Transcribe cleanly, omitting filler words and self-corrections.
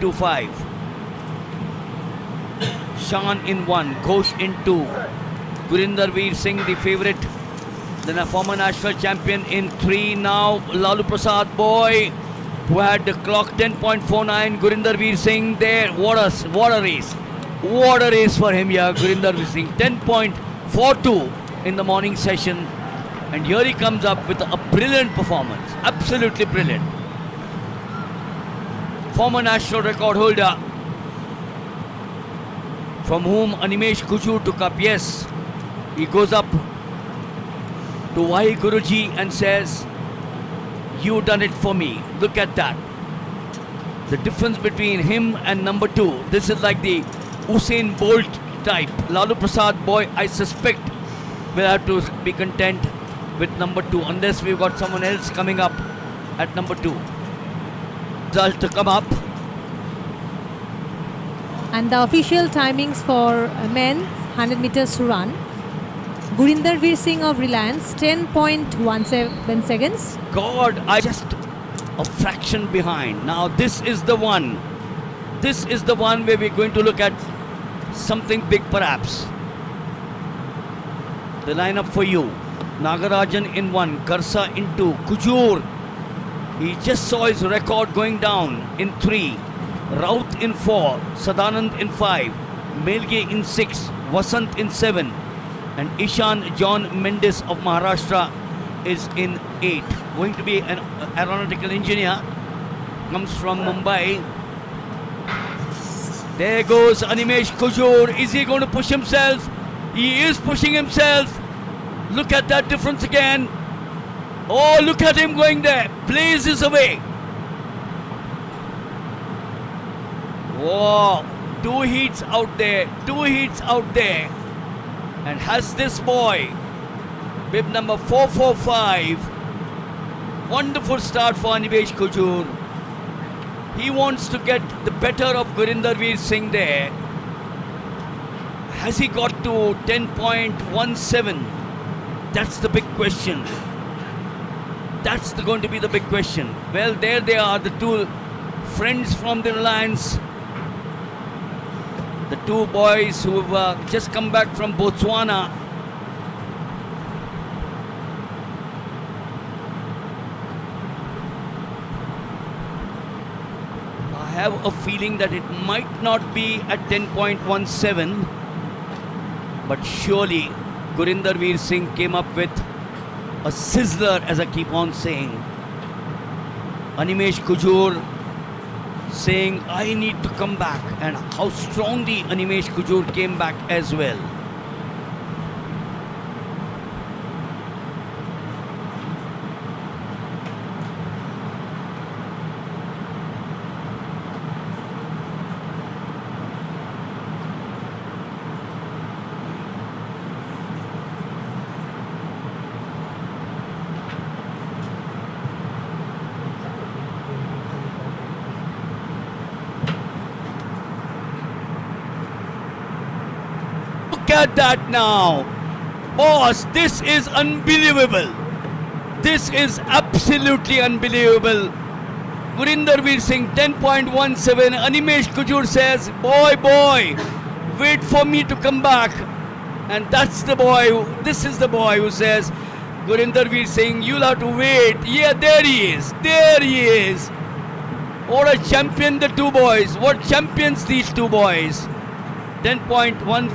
2-5. Shan in 1, Ghosh in 2. Gurinder Veer Singh, the favourite. Then a former national champion in 3 now. Lalu Prasad boy, who had the clock 10.49. Gurinder Veer Singh there. What a race. What a race for him here. Gurinder Veer Singh 10.42 in the morning session. And here he comes up with a brilliant performance. Absolutely brilliant. Former national record holder, from whom Animesh Kujur took up. Yes, he goes up to Vahi Guruji and says, "You done it for me." Look at that. The difference between him and number 2. This is like the Usain Bolt type. Lalu Prasad boy, I suspect, will have to be content with number 2 unless we've got someone else coming up at number 2. Result to come up. And the official timings for men's 100 meters to run. Gurinder Veer Singh of Reliance, 10.17 seconds. God, I just a fraction behind. Now this is the one. This is the one where we're going to look at something big perhaps. The lineup for you. Nagarajan in 1, Karsa in 2, Kujur. He just saw his record going down in 3. Raut in 4, Sadanand in 5, Melge in 6, Vasant in 7, and Ishan John Mendes of Maharashtra is in 8. Going to be an aeronautical engineer, comes from Mumbai. There goes Animesh Kujur. Is he going to push himself? He is pushing himself. Look at that difference again. Oh, look at him going there. Blazes away. Whoa, 2 heats out there, 2 heats out there. And has this boy, bib number 445, wonderful start for Animesh Kujur. He wants to get the better of Gurinder Veer Singh there. Has he got to 10.17? That's the big question. That's going to be the big question. Well, there they are, the 2 friends from the Reliance. The 2 boys who've just come back from Botswana. I have a feeling that it might not be at 10.17, but surely Gurinder Veer Singh came up with a sizzler, as I keep on saying. Animesh Kujur saying, I need to come back, and how strongly Animesh Kujur came back as well. Look at that now. Boss, this is unbelievable. This is absolutely unbelievable. Gurinder Veer Singh 10.17. Animesh Kujur says, boy, wait for me to come back. And that's the boy, this is the boy who says, Gurinder Veer Singh, you'll have to wait. Yeah, there he is. There he is. What a champion, the 2 boys. What champions these 2 boys. 10.15.